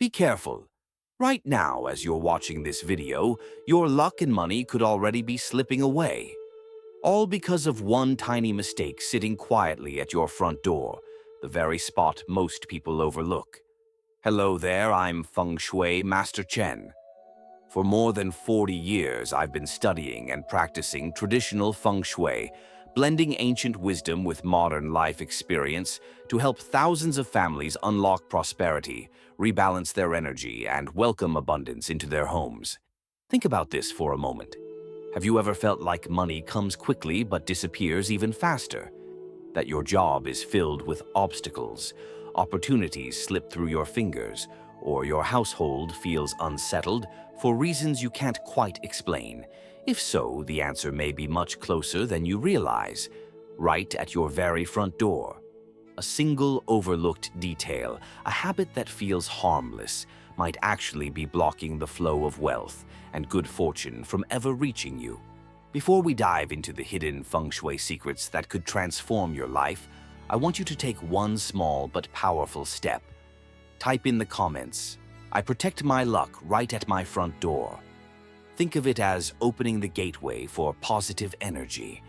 Be careful. Right now, as you're watching this video, your luck and money could already be slipping away. All because of one tiny mistake sitting quietly at your front door, the very spot most people overlook. Hello there, I'm Feng Shui Master Chen. For more than 40 years, I've been studying and practicing traditional Feng Shui, blending ancient wisdom with modern life experience to help thousands of families unlock prosperity, rebalance their energy, and welcome abundance into their homes. Think about this for a moment. Have you ever felt like money comes quickly but disappears even faster? That your job is filled with obstacles, opportunities slip through your fingers, or your household feels unsettled for reasons you can't quite explain? If so, the answer may be much closer than you realize, right at your very front door. A single overlooked detail, a habit that feels harmless, might actually be blocking the flow of wealth and good fortune from ever reaching you. Before we dive into the hidden Feng Shui secrets that could transform your life, I want you to take one small but powerful step. Type in the comments, "I protect my luck right at my front door." Think of it as opening the gateway for positive energy.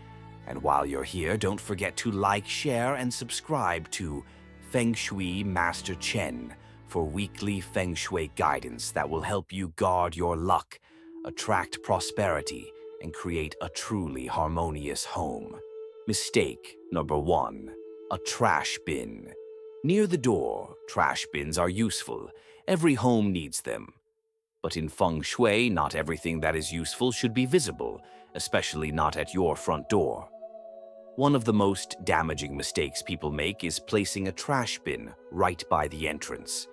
And while you're here, don't forget to like, share, and subscribe to Fengshui Master Chen for weekly Feng Shui guidance that will help you guard your luck, attract prosperity, and create a truly harmonious home. Mistake number 1, a trash bin. Near the door, trash bins are useful. Every home needs them. But in Feng Shui, not everything that is useful should be visible, especially not at your front door. One of the most damaging mistakes people make is placing a trash bin right by the entrance.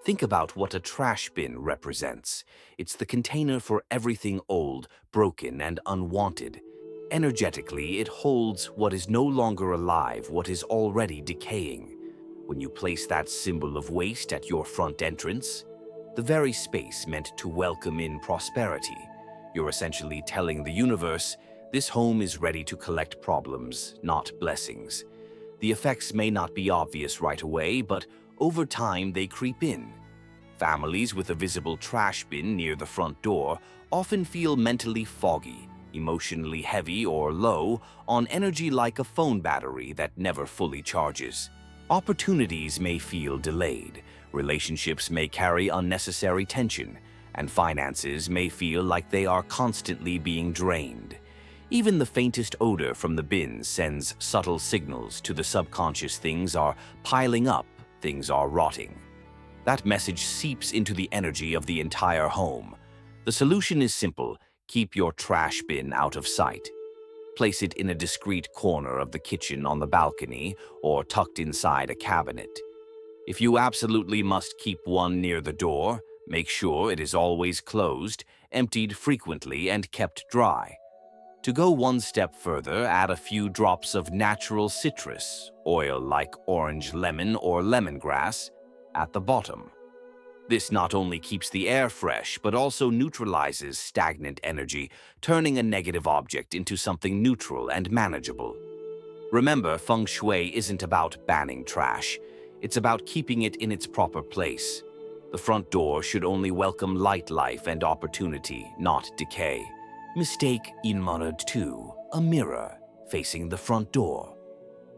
Think about what a trash bin represents. It's the container for everything old, broken, and unwanted. Energetically, it holds what is no longer alive, what is already decaying. When you place that symbol of waste at your front entrance, the very space meant to welcome in prosperity, you're essentially telling the universe, this home is ready to collect problems, not blessings. The effects may not be obvious right away, but over time they creep in. Families with a visible trash bin near the front door often feel mentally foggy, emotionally heavy or low on energy like a phone battery that never fully charges. Opportunities may feel delayed, relationships may carry unnecessary tension, and finances may feel like they are constantly being drained. Even the faintest odor from the bin sends subtle signals to the subconscious: things are piling up, things are rotting. That message seeps into the energy of the entire home. The solution is simple: keep your trash bin out of sight. Place it in a discreet corner of the kitchen, on the balcony, or tucked inside a cabinet. If you absolutely must keep one near the door, make sure it is always closed, emptied frequently, and kept dry. To go one step further, add a few drops of natural citrus, oil like orange lemon or lemongrass, at the bottom. This not only keeps the air fresh, but also neutralizes stagnant energy, turning a negative object into something neutral and manageable. Remember, Feng Shui isn't about banning trash. It's about keeping it in its proper place. The front door should only welcome light, life, and opportunity, not decay. Mistake number 2, a mirror facing the front door.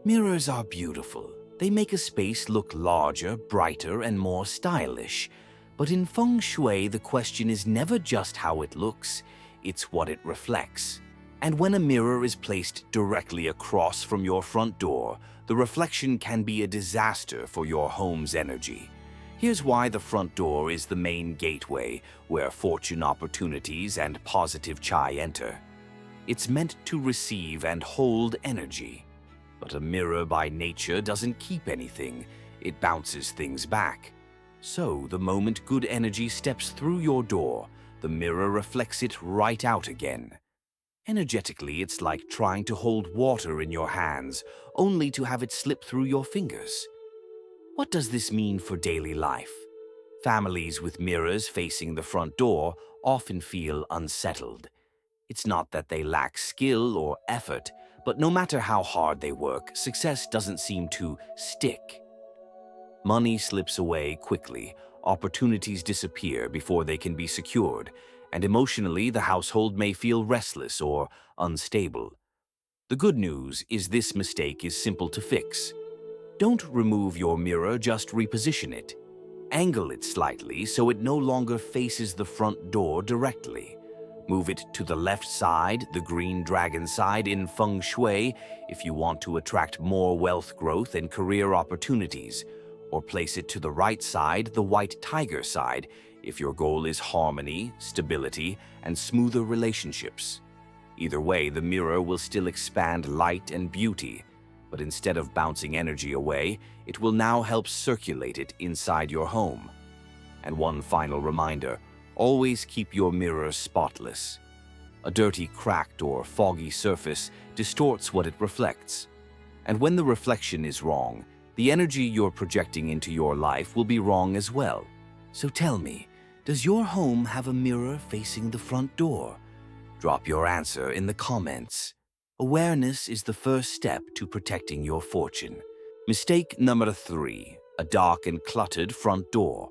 Mirrors are beautiful. They make a space look larger, brighter, and more stylish. But in Feng Shui, the question is never just how it looks, it's what it reflects. And when a mirror is placed directly across from your front door, the reflection can be a disaster for your home's energy. Here's why the front door is the main gateway where fortune, opportunities, and positive chi enter. It's meant to receive and hold energy. But a mirror by nature doesn't keep anything, it bounces things back. So the moment good energy steps through your door, the mirror reflects it right out again. Energetically, it's like trying to hold water in your hands, only to have it slip through your fingers. What does this mean for daily life? Families with mirrors facing the front door often feel unsettled. It's not that they lack skill or effort, but no matter how hard they work, success doesn't seem to stick. Money slips away quickly, opportunities disappear before they can be secured, and emotionally the household may feel restless or unstable. The good news is this mistake is simple to fix. Don't remove your mirror, just reposition it. Angle it slightly so it no longer faces the front door directly. Move it to the left side, the green dragon side in Feng Shui, if you want to attract more wealth growth and career opportunities, or place it to the right side, the white tiger side, if your goal is harmony, stability, and smoother relationships. Either way, the mirror will still expand light and beauty, but instead of bouncing energy away, it will now help circulate it inside your home. And one final reminder, always keep your mirror spotless. A dirty, cracked, or foggy surface distorts what it reflects. And when the reflection is wrong, the energy you're projecting into your life will be wrong as well. So tell me, does your home have a mirror facing the front door? Drop your answer in the comments. Awareness is the first step to protecting your fortune. Mistake number 3, a dark and cluttered front door.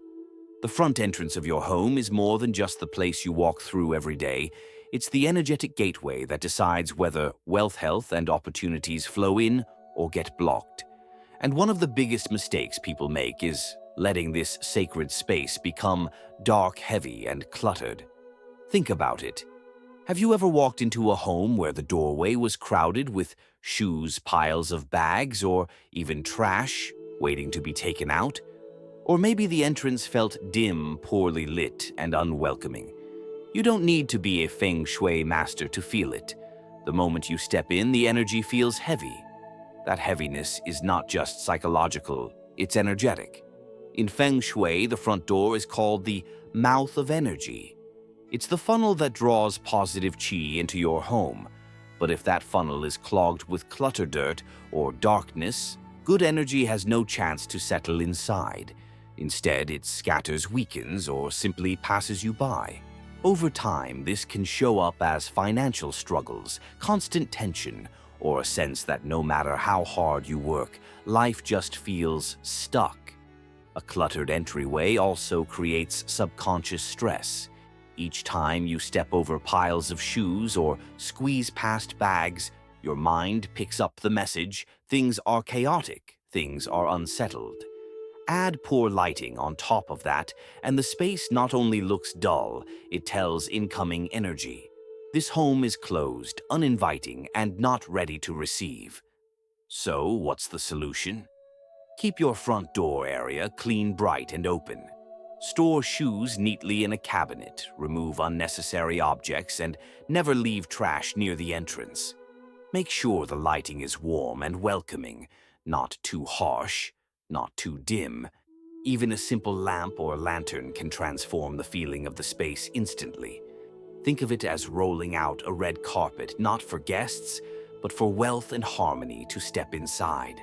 The front entrance of your home is more than just the place you walk through every day. It's the energetic gateway that decides whether wealth, health, and opportunities flow in or get blocked. And one of the biggest mistakes people make is letting this sacred space become dark, heavy, and cluttered. Think about it. Have you ever walked into a home where the doorway was crowded with shoes, piles of bags, or even trash waiting to be taken out? Or maybe the entrance felt dim, poorly lit, and unwelcoming. You don't need to be a Feng Shui master to feel it. The moment you step in, the energy feels heavy. That heaviness is not just psychological, it's energetic. In Feng Shui, the front door is called the mouth of energy. It's the funnel that draws positive qi into your home. But if that funnel is clogged with clutter dirt or darkness, good energy has no chance to settle inside. Instead, it scatters, weakens, or simply passes you by. Over time, this can show up as financial struggles, constant tension, or a sense that no matter how hard you work, life just feels stuck. A cluttered entryway also creates subconscious stress. Each time you step over piles of shoes or squeeze past bags, your mind picks up the message, things are chaotic, things are unsettled. Add poor lighting on top of that, and the space not only looks dull, it tells incoming energy. This home is closed, uninviting, and not ready to receive. So, what's the solution? Keep your front door area clean, bright, and open. Store shoes neatly in a cabinet, remove unnecessary objects, and never leave trash near the entrance. Make sure the lighting is warm and welcoming, not too harsh, not too dim. Even a simple lamp or lantern can transform the feeling of the space instantly. Think of it as rolling out a red carpet, not for guests, but for wealth and harmony to step inside.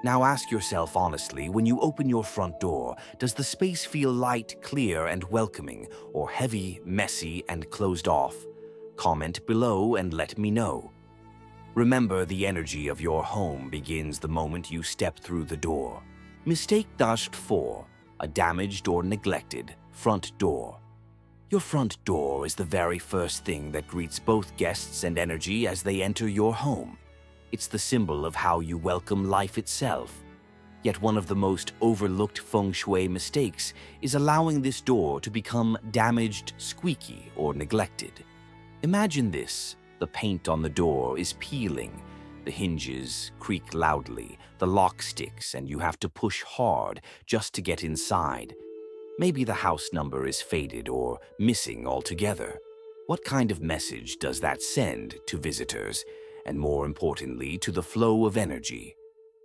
Now ask yourself honestly, when you open your front door, does the space feel light, clear, and welcoming, or heavy, messy, and closed off? Comment below and let me know. Remember, the energy of your home begins the moment you step through the door. Mistake dash 4, a damaged or neglected front door. Your front door is the very first thing that greets both guests and energy as they enter your home. It's the symbol of how you welcome life itself. Yet one of the most overlooked Feng Shui mistakes is allowing this door to become damaged, squeaky, or neglected. Imagine this. The paint on the door is peeling. The hinges creak loudly, the lock sticks, and you have to push hard just to get inside. Maybe the house number is faded or missing altogether. What kind of message does that send to visitors, and more importantly, to the flow of energy?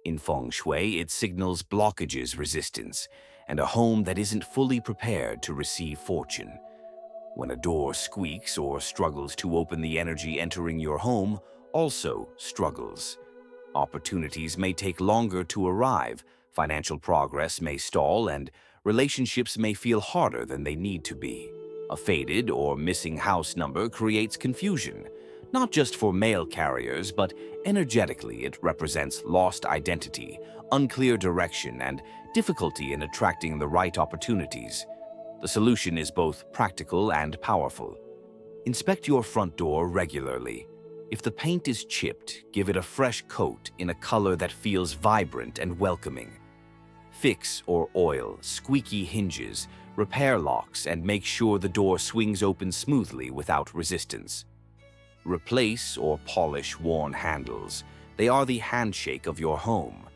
In Feng Shui, it signals blockages, resistance, and a home that isn't fully prepared to receive fortune. When a door squeaks or struggles to open, the energy entering your home also struggles. Opportunities may take longer to arrive, financial progress may stall, and relationships may feel harder than they need to be. A faded or missing house number creates confusion, Not just for mail carriers, but energetically it represents lost identity, unclear direction, and difficulty in attracting the right opportunities. The solution is both practical and powerful. Inspect your front door regularly. If the paint is chipped, give it a fresh coat in a color that feels vibrant and welcoming. Fix or oil squeaky hinges, repair locks, and make sure the door swings open smoothly without resistance. Replace or polish worn handles. They are the handshake of your home.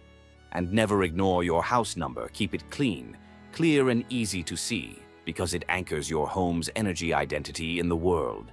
And never ignore your house number. Keep it clean, clear, and easy to see, because it anchors your home's energy identity in the world.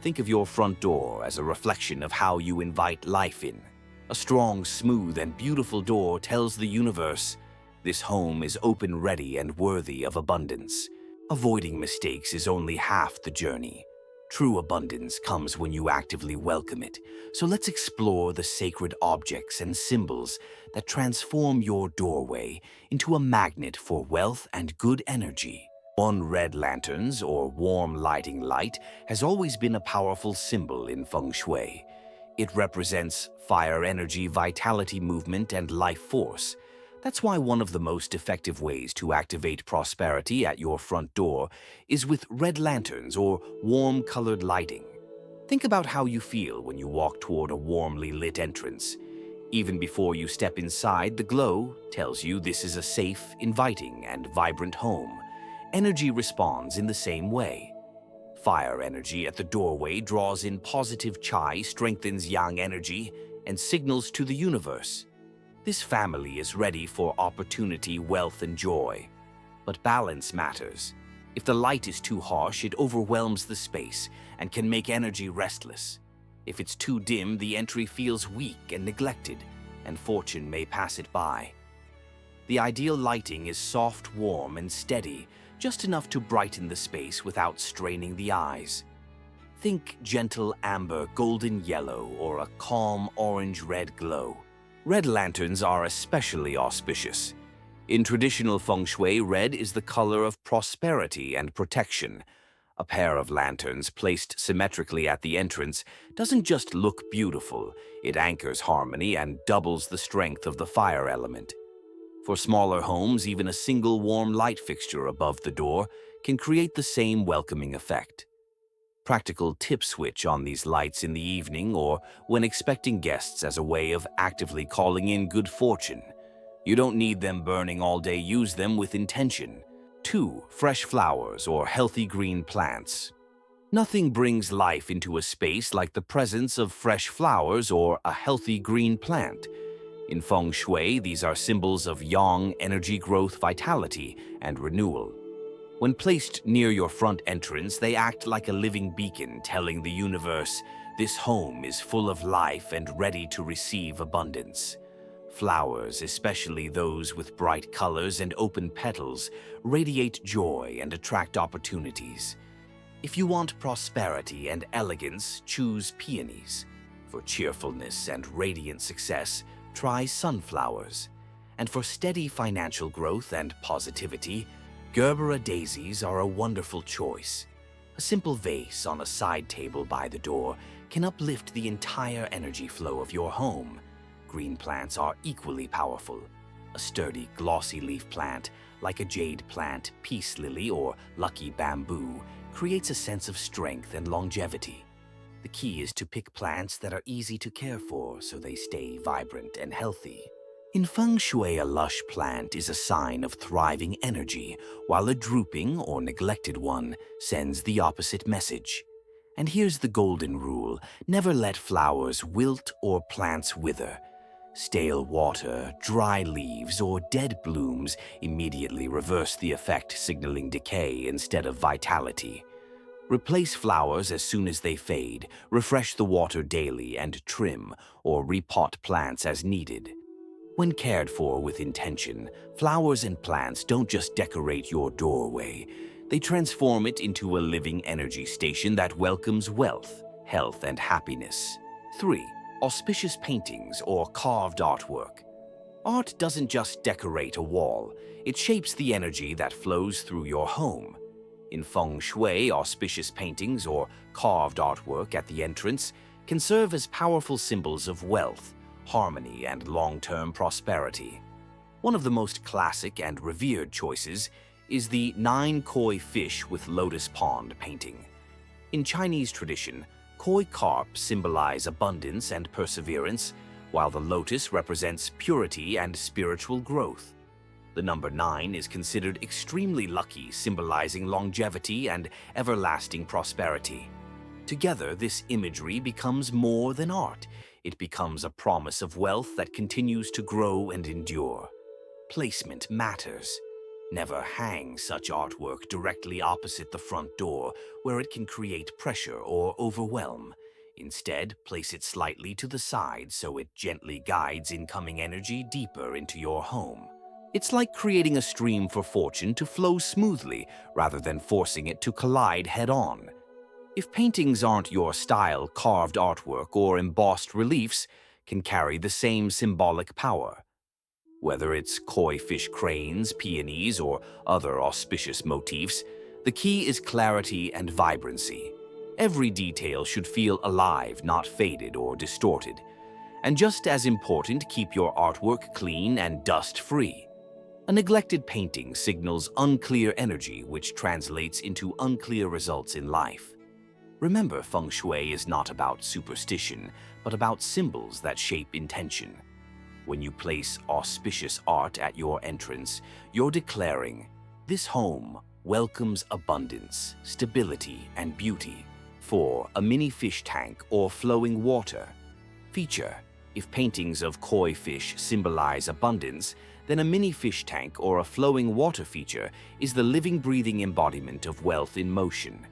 Think of your front door as a reflection of how you invite life in. A strong, smooth, and beautiful door tells the universe, this home is open, ready, and worthy of abundance. Avoiding mistakes is only half the journey. True abundance comes when you actively welcome it. So let's explore the sacred objects and symbols that transform your doorway into a magnet for wealth and good energy. One red lanterns, or warm lighting light, has always been a powerful symbol in Feng Shui. It represents fire energy, vitality, movement, and life force. That's why one of the most effective ways to activate prosperity at your front door is with red lanterns or warm-colored lighting. Think about how you feel when you walk toward a warmly lit entrance. Even before you step inside, the glow tells you this is a safe, inviting, and vibrant home. Energy responds in the same way. Fire energy at the doorway draws in positive chi, strengthens yang energy, and signals to the universe. This family is ready for opportunity, wealth, and joy. But balance matters. If the light is too harsh, it overwhelms the space and can make energy restless. If it's too dim, the entry feels weak and neglected, and fortune may pass it by. The ideal lighting is soft, warm, and steady, just enough to brighten the space without straining the eyes. Think gentle amber, golden yellow, or a calm orange-red glow. Red lanterns are especially auspicious. In traditional Feng Shui, red is the color of prosperity and protection. A pair of lanterns placed symmetrically at the entrance doesn't just look beautiful, it anchors harmony and doubles the strength of the fire element. For smaller homes, even a single warm light fixture above the door can create the same welcoming effect. Practical tip: switch on these lights in the evening or when expecting guests as a way of actively calling in good fortune. You don't need them burning all day, use them with intention. 2. Fresh flowers or healthy green plants. Nothing brings life into a space like the presence of fresh flowers or a healthy green plant. In Feng Shui, these are symbols of yang, energy, growth, vitality, and renewal. When placed near your front entrance, they act like a living beacon, telling the universe, this home is full of life and ready to receive abundance. Flowers, especially those with bright colors and open petals, radiate joy and attract opportunities. If you want prosperity and elegance, choose peonies. For cheerfulness and radiant success, try sunflowers. And for steady financial growth and positivity, Gerbera daisies are a wonderful choice. A simple vase on a side table by the door can uplift the entire energy flow of your home. Green plants are equally powerful. A sturdy, glossy leaf plant, like a jade plant, peace lily, or lucky bamboo, creates a sense of strength and longevity. The key is to pick plants that are easy to care for so they stay vibrant and healthy. In Feng Shui, a lush plant is a sign of thriving energy, while a drooping or neglected one sends the opposite message. And here's the golden rule: never let flowers wilt or plants wither. Stale water, dry leaves, or dead blooms immediately reverse the effect, signaling decay instead of vitality. Replace flowers as soon as they fade, refresh the water daily, and trim or repot plants as needed. When cared for with intention, flowers and plants don't just decorate your doorway, they transform it into a living energy station that welcomes wealth, health, and happiness. 3. Auspicious paintings or carved artwork. Art doesn't just decorate a wall, it shapes the energy that flows through your home. In Feng Shui, auspicious paintings or carved artwork at the entrance can serve as powerful symbols of wealth, harmony, and long-term prosperity. One of the most classic and revered choices is the 9 koi fish with lotus pond painting. In Chinese tradition, koi carp symbolize abundance and perseverance, while the lotus represents purity and spiritual growth. The number 9 is considered extremely lucky, symbolizing longevity and everlasting prosperity. Together, this imagery becomes more than art. It becomes a promise of wealth that continues to grow and endure. Placement matters. Never hang such artwork directly opposite the front door, where it can create pressure or overwhelm. Instead, place it slightly to the side so it gently guides incoming energy deeper into your home. It's like creating a stream for fortune to flow smoothly rather than forcing it to collide head-on. If paintings aren't your style, carved artwork or embossed reliefs can carry the same symbolic power. Whether it's koi fish cranes, peonies, or other auspicious motifs, the key is clarity and vibrancy. Every detail should feel alive, not faded or distorted. And just as important, keep your artwork clean and dust-free. A neglected painting signals unclear energy, which translates into unclear results in life. Remember, Feng Shui is not about superstition, but about symbols that shape intention. When you place auspicious art at your entrance, you're declaring, "This home welcomes abundance, stability, and beauty." 4. A mini fish tank or flowing water. Feature: if paintings of koi fish symbolize abundance, then a mini fish tank or a flowing water feature is the living, breathing embodiment of wealth in motion.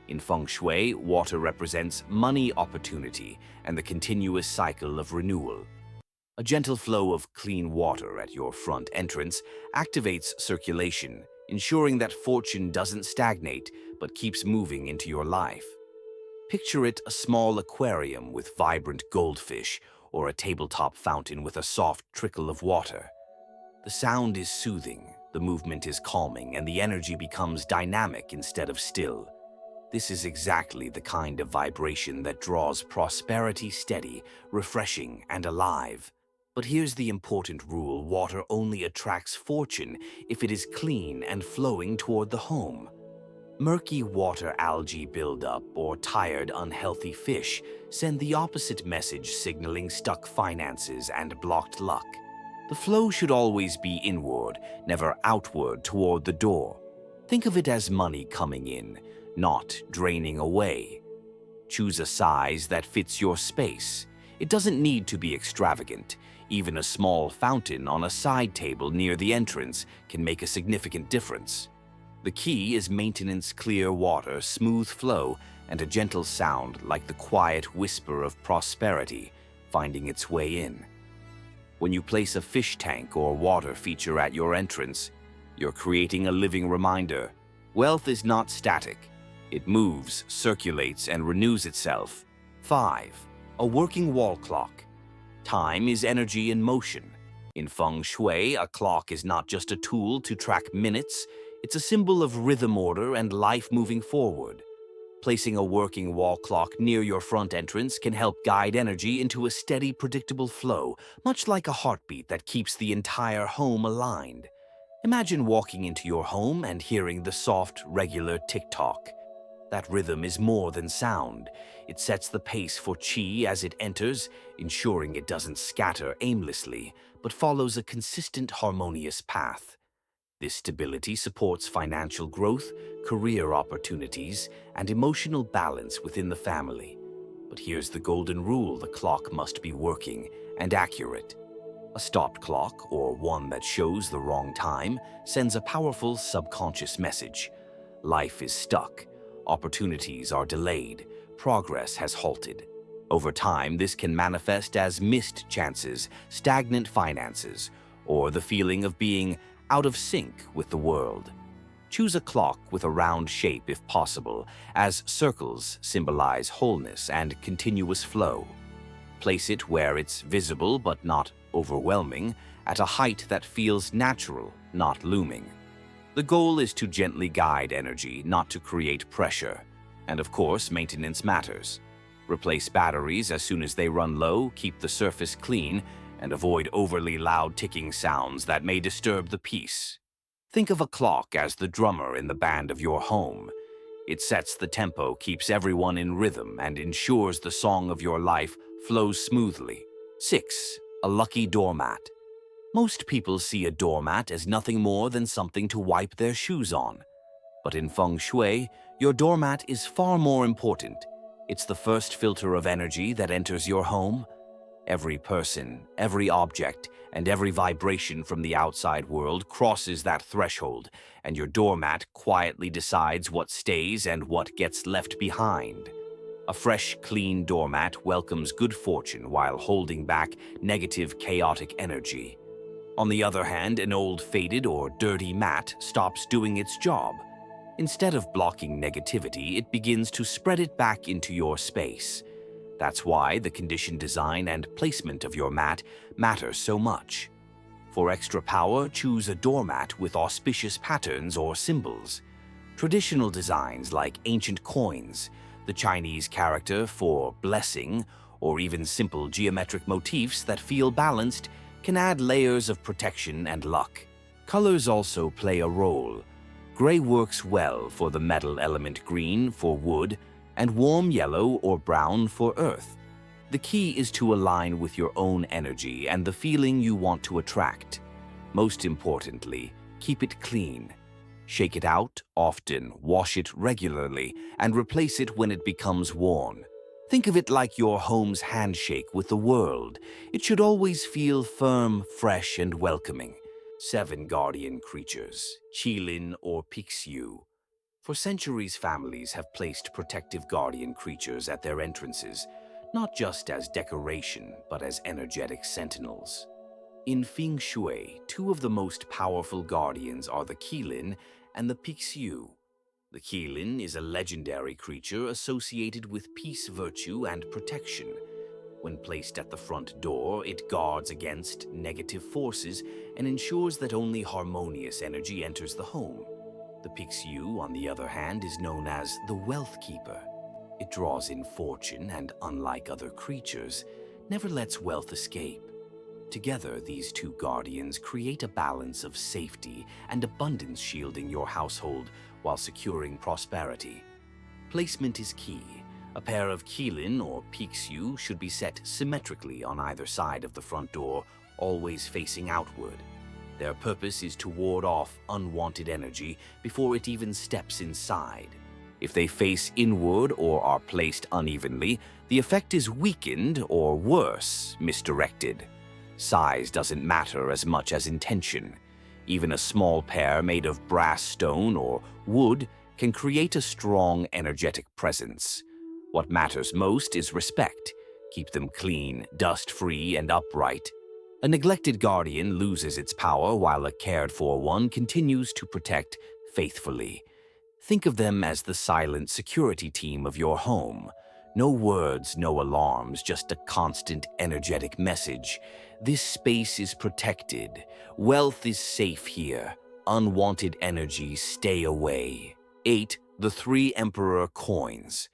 In Feng Shui, water represents money opportunity and the continuous cycle of renewal. A gentle flow of clean water at your front entrance activates circulation, ensuring that fortune doesn't stagnate but keeps moving into your life. Picture it a small aquarium with vibrant goldfish or a tabletop fountain with a soft trickle of water. The sound is soothing, the movement is calming, and the energy becomes dynamic instead of still. This is exactly the kind of vibration that draws prosperity steady, refreshing, and alive. But here's the important rule: water only attracts fortune if it is clean and flowing toward the home. Murky water algae buildup or tired, unhealthy fish send the opposite message, signaling stuck finances and blocked luck. The flow should always be inward, never outward toward the door. Think of it as money coming in, not draining away. Choose a size that fits your space. It doesn't need to be extravagant. Even a small fountain on a side table near the entrance can make a significant difference. The key is maintenance, clear water, smooth flow, and a gentle sound like the quiet whisper of prosperity finding its way in. When you place a fish tank or water feature at your entrance, you're creating a living reminder. Wealth is not static. It moves, circulates, and renews itself. 5. A working wall clock. Time is energy in motion. In Feng Shui, a clock is not just a tool to track minutes. It's a symbol of rhythm, order, and life moving forward. Placing a working wall clock near your front entrance can help guide energy into a steady, predictable flow, much like a heartbeat that keeps the entire home aligned. Imagine walking into your home and hearing the soft, regular tick-tock. That rhythm is more than sound. It sets the pace for qi as it enters, ensuring it doesn't scatter aimlessly, but follows a consistent, harmonious path. This stability supports financial growth, career opportunities, and emotional balance within the family. But here's the golden rule: the clock must be working and accurate. A stopped clock, or one that shows the wrong time, sends a powerful subconscious message. Life is stuck, opportunities are delayed, progress has halted. Over time, this can manifest as missed chances, stagnant finances, or the feeling of being out of sync with the world. Choose a clock with a round shape if possible, as circles symbolize wholeness and continuous flow. Place it where it's visible but not overwhelming, at a height that feels natural, not looming. The goal is to gently guide energy, not to create pressure. And of course, maintenance matters. Replace batteries as soon as they run low, keep the surface clean, and avoid overly loud ticking sounds that may disturb the peace. Think of a clock as the drummer in the band of your home. It sets the tempo, keeps everyone in rhythm, and ensures the song of your life flows smoothly. 6. A lucky doormat. Most people see a doormat as nothing more than something to wipe their shoes on. But in Feng Shui, your doormat is far more important. It's the first filter of energy that enters your home. Every person, every object, and every vibration from the outside world crosses that threshold, and your doormat quietly decides what stays and what gets left behind. A fresh, clean doormat welcomes good fortune while holding back negative, chaotic energy. On the other hand, an old, faded, or dirty mat stops doing its job. Instead of blocking negativity, it begins to spread it back into your space. That's why the condition, design, and placement of your mat matter so much. For extra power, choose a doormat with auspicious patterns or symbols. Traditional designs like ancient coins, the Chinese character for blessing, or even simple geometric motifs that feel balanced can add layers of protection and luck. Colors also play a role. Gray works well for the metal element, green for wood, and warm yellow or brown for earth. The key is to align with your own energy and the feeling you want to attract. Most importantly, keep it clean. Shake it out often, wash it regularly, and replace it when it becomes worn. Think of it like your home's handshake with the world. It should always feel firm, fresh, and welcoming. 7 guardian creatures, Qilin or Pixiu. For centuries, families have placed protective guardian creatures at their entrances, not just as decoration, but as energetic sentinels. In Feng Shui, 2 of the most powerful guardians are the Qilin and the Pixiu. The Qilin is a legendary creature associated with peace, virtue, and protection. When placed at the front door, it guards against negative forces and ensures that only harmonious energy enters the home. The Pixiu, on the other hand, is known as the Wealth Keeper. It draws in fortune and, unlike other creatures, never lets wealth escape. Together, these 2 guardians create a balance of safety and abundance, shielding your household while securing prosperity. Placement is key. A pair of Qilin or Pixiu should be set symmetrically on either side of the front door, always facing outward. Their purpose is to ward off unwanted energy before it even steps inside. If they face inward or are placed unevenly, the effect is weakened or, worse, misdirected. Size doesn't matter as much as intention. Even a small pair made of brass, stone, or wood can create a strong, energetic presence. What matters most is respect. Keep them clean, dust-free, and upright. A neglected guardian loses its power while a cared-for one continues to protect faithfully. Think of them as the silent security team of your home. No words, no alarms, just a constant, energetic message. This space is protected. Wealth is safe here. Unwanted energy, stay away. 8. The 3 Emperor coins.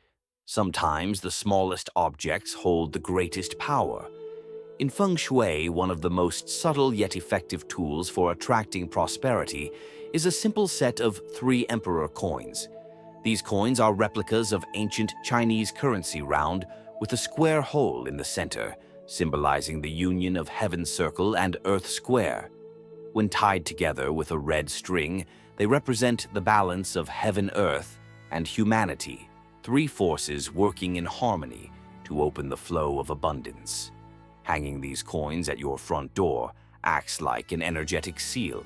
Sometimes the smallest objects hold the greatest power. In Feng Shui, one of the most subtle yet effective tools for attracting prosperity is a simple set of 3 Emperor coins. These coins are replicas of ancient Chinese currency, round with a square hole in the center, symbolizing the union of Heaven's circle and Earth's square. When tied together with a red string, they represent the balance of heaven, earth, and humanity, 3 forces working in harmony to open the flow of abundance. Hanging these coins at your front door acts like an energetic seal.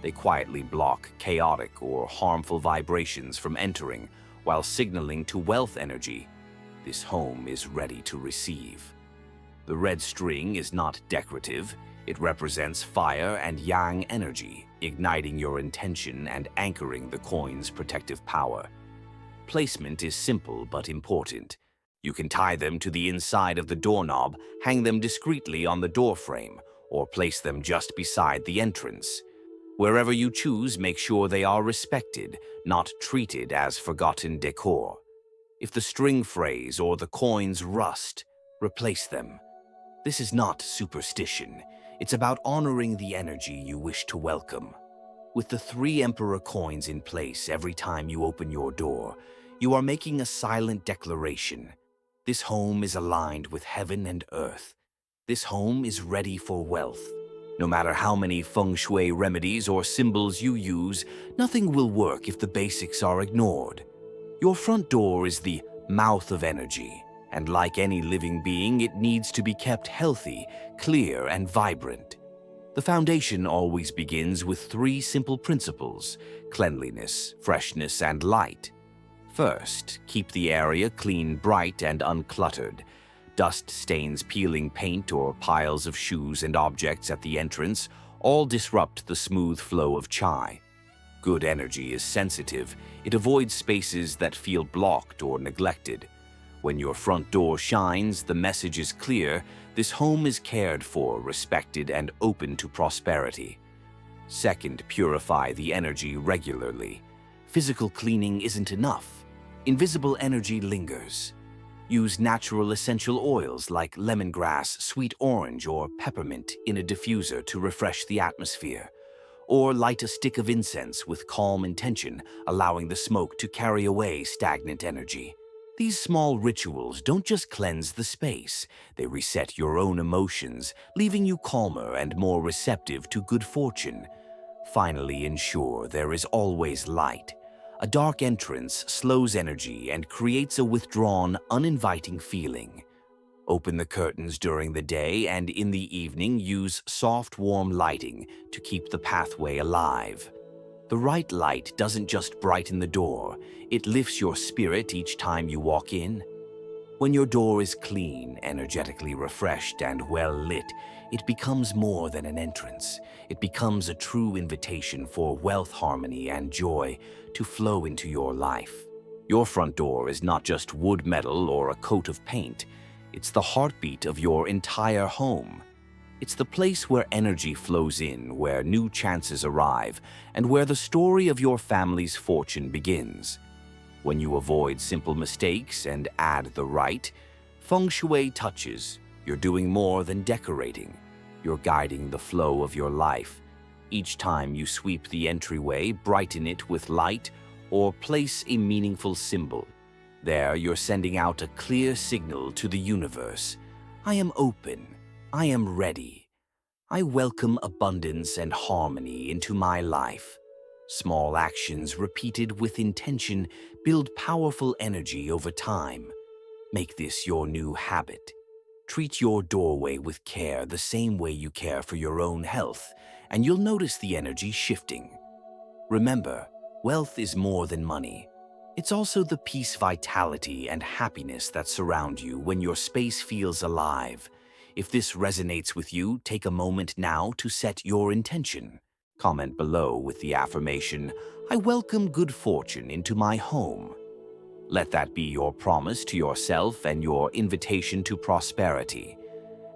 They quietly block chaotic or harmful vibrations from entering, while signaling to wealth energy, this home is ready to receive. The red string is not decorative. It represents fire and yang energy, igniting your intention and anchoring the coin's protective power. Placement is simple but important. You can tie them to the inside of the doorknob, hang them discreetly on the doorframe, or place them just beside the entrance. Wherever you choose, make sure they are respected, not treated as forgotten decor. If the string frays or the coins rust, replace them. This is not superstition. It's about honoring the energy you wish to welcome. With the 3 emperor coins in place every time you open your door, you are making a silent declaration. This home is aligned with heaven and earth. This home is ready for wealth. No matter how many Feng Shui remedies or symbols you use, nothing will work if the basics are ignored. Your front door is the mouth of energy, and like any living being, it needs to be kept healthy, clear, and vibrant. The foundation always begins with 3 simple principles: cleanliness, freshness, and light. First, keep the area clean, bright, and uncluttered. Dust stains, peeling paint, or piles of shoes and objects at the entrance all disrupt the smooth flow of chai. Good energy is sensitive. It avoids spaces that feel blocked or neglected. When your front door shines, the message is clear: this home is cared for, respected, and open to prosperity. Second, purify the energy regularly. Physical cleaning isn't enough. Invisible energy lingers. Use natural essential oils like lemongrass, sweet orange, or peppermint in a diffuser to refresh the atmosphere. Or light a stick of incense with calm intention, allowing the smoke to carry away stagnant energy. These small rituals don't just cleanse the space, they reset your own emotions, leaving you calmer and more receptive to good fortune. Finally, ensure there is always light. A dark entrance slows energy and creates a withdrawn, uninviting feeling. Open the curtains during the day, and in the evening use soft, warm lighting to keep the pathway alive. The right light doesn't just brighten the door, it lifts your spirit each time you walk in. When your door is clean, energetically refreshed, and well lit, it becomes more than an entrance. It becomes a true invitation for wealth, harmony, and joy to flow into your life. Your front door is not just wood, metal, or a coat of paint. It's the heartbeat of your entire home. It's the place where energy flows in, where new chances arrive, and where the story of your family's fortune begins. When you avoid simple mistakes and add the right Feng Shui touches, you're doing more than decorating. You're guiding the flow of your life. Each time you sweep the entryway, brighten it with light, or place a meaningful symbol. There, you're sending out a clear signal to the universe. I am open. I am ready. I welcome abundance and harmony into my life. Small actions repeated with intention build powerful energy over time. Make this your new habit. Treat your doorway with care the same way you care for your own health, and you'll notice the energy shifting. Remember, wealth is more than money. It's also the peace, vitality, and happiness that surround you when your space feels alive. If this resonates with you, take a moment now to set your intention. Comment below with the affirmation, I welcome good fortune into my home. Let that be your promise to yourself and your invitation to prosperity.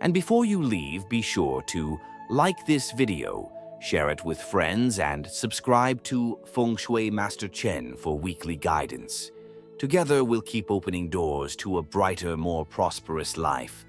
And before you leave, be sure to like this video, share it with friends, and subscribe to Fengshui Master Chen for weekly guidance. Together, we'll keep opening doors to a brighter, more prosperous life.